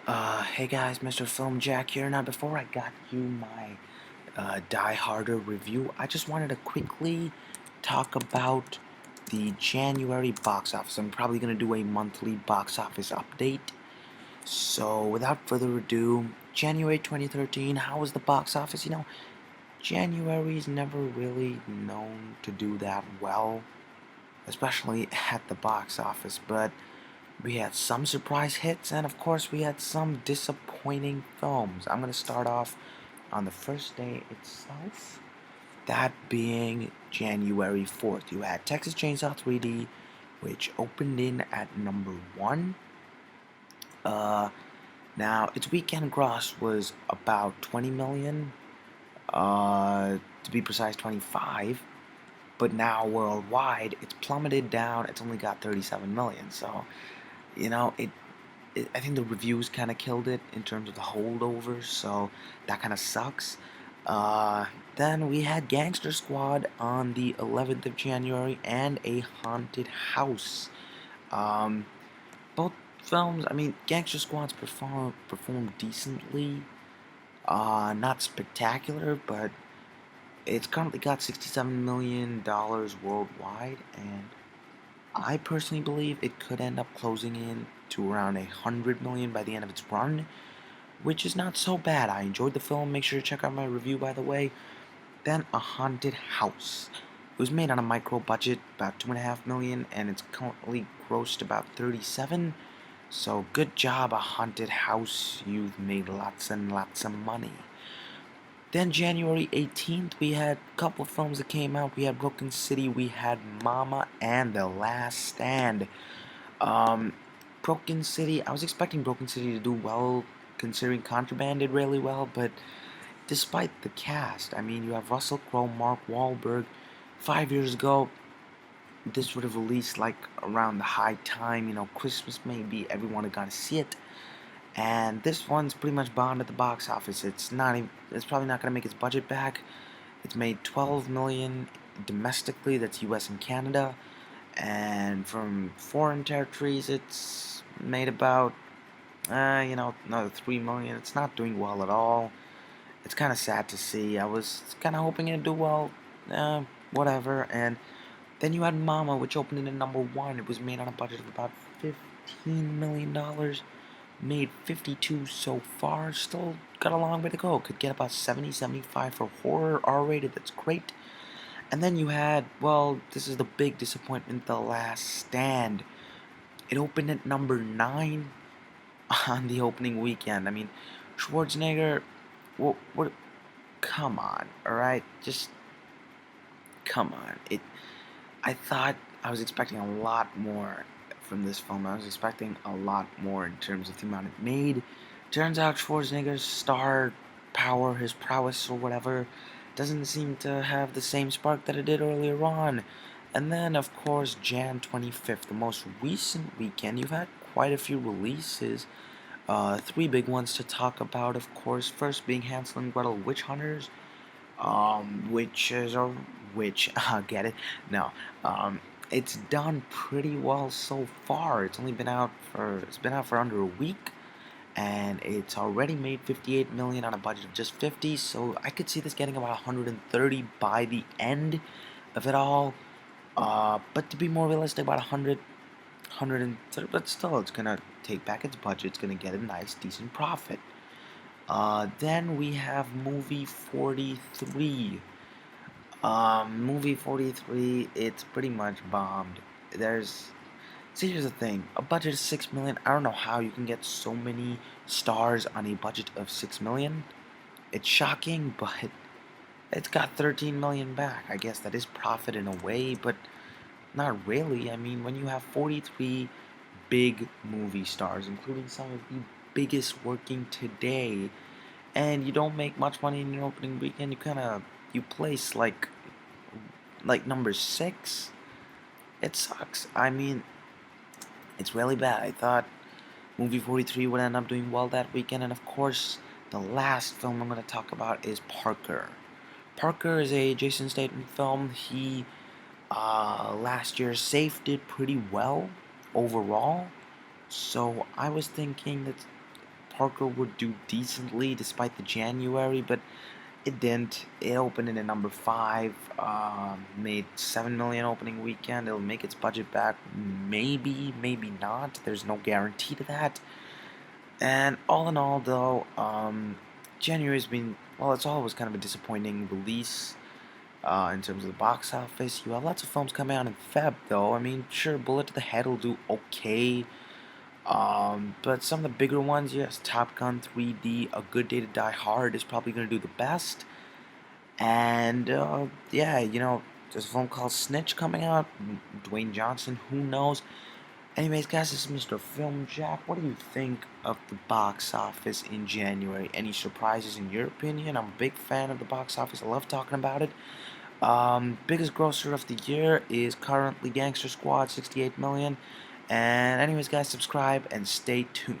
Hey guys, Mr. Film Jack here. Now, before I got you my Die Harder review, I just wanted to quickly talk about the January box office. I'm probably going to do a monthly box office update. So, without further ado, January 2013, how was the box office? January is never really known to do that well, especially at the box office, but we had some surprise hits, and of course, we had some disappointing films. I'm going to start off on the first day itself, that being January 4th. You had Texas Chainsaw 3D, which opened in at number 1. Uh, Now, its weekend gross was about 20 million, to be precise, 25. But now worldwide, it's plummeted down. It's only got 37 million. So, you know, I think the reviews kind of killed it in terms of the holdovers, so that kind of sucks. Uh, then we had Gangster Squad on the 11th of January and A Haunted House. Um, both films, I mean, Gangster Squad's performed decently. Not spectacular, but it's currently got $67 million worldwide, and I personally believe it could end up closing in to around 100 million by the end of its run, which is not so bad. I enjoyed the film. Make sure to check out my review, by the way. Then A Haunted House. It was made on a micro budget, about 2.5 million, and it's currently grossed about 37. So good job, A Haunted House. You've made lots and lots of money. Then January 18th, we had a couple films that came out. We had Broken City, we had Mama, and The Last Stand. Um, Broken City, I was expecting Broken City to do well, considering Contraband did really well, but despite the cast, I mean, you have Russell Crowe, Mark Wahlberg. 5 years ago, this would have released like around the high time, Christmas maybe, everyone had gone to see it. And this one's pretty much bombed at the box office. It's probably not gonna make its budget back. It's made 12 million domestically, that's US and Canada. And from foreign territories, it's made about, another 3 million. It's not doing well at all. It's kind of sad to see. I was kind of hoping it'd do well. Whatever. And then you had Mama, which opened in at number 1. It was made on a budget of about $15 million. Made 52 so far. Still got a long way to go. Could get about 70, 75 for horror, R-rated. That's great. And then you had, well, this is the big disappointment, The Last Stand. It opened at number 9 on the opening weekend. I mean, Schwarzenegger, what, come on, alright? Just, come on. I was expecting a lot more from this film. I was expecting a lot more in terms of the amount it made. Turns out Schwarzenegger's star power, his prowess or whatever, doesn't seem to have the same spark that it did earlier on. And then, of course, Jan 25th, the most recent weekend, you've had quite a few releases. Three big ones to talk about, of course. First being Hansel and Gretel Witch Hunters, which is a witch. Get it? No. It's done pretty well so far. It's been out for under a week, and it's already made 58 million on a budget of just 50. So I could see this getting about 130 by the end of it all. But to be more realistic, about 130. But still, it's gonna take back its budget. It's gonna get a nice, decent profit. Then we have movie 43. Movie 43, it's pretty much bombed. Here's the thing, a budget of 6 million, I don't know how you can get so many stars on a budget of 6 million. It's shocking, but it's got 13 million back. I guess that is profit in a way, but not really. I mean, when you have 43 big movie stars, including some of the biggest working today, and you don't make much money in your opening weekend, you place like number 6. It sucks. I mean, it's really bad. I thought movie 43 would end up doing well that weekend, and of course, the last film I'm going to talk about is Parker. Parker is a Jason Statham film. He last year Safe did pretty well overall, so I was thinking that Parker would do decently despite the January, but it didn't. It opened in at number 5, made 7 million opening weekend. It'll make its budget back, maybe, maybe not. There's no guarantee to that. And all in all, though, January's been, well, it's always kind of a disappointing release in terms of the box office. You have lots of films coming out in Feb, though. I mean, sure, Bullet to the Head will do okay. But some of the bigger ones, yes, Top Gun 3D, A Good Day to Die Hard is probably going to do the best. And, yeah, there's a film called Snitch coming out. Dwayne Johnson, who knows? Anyways, guys, this is Mr. Film Jack. What do you think of the box office in January? Any surprises in your opinion? I'm a big fan of the box office. I love talking about it. Biggest grosser of the year is currently Gangster Squad, 68 million. And anyways, guys, subscribe and stay tuned.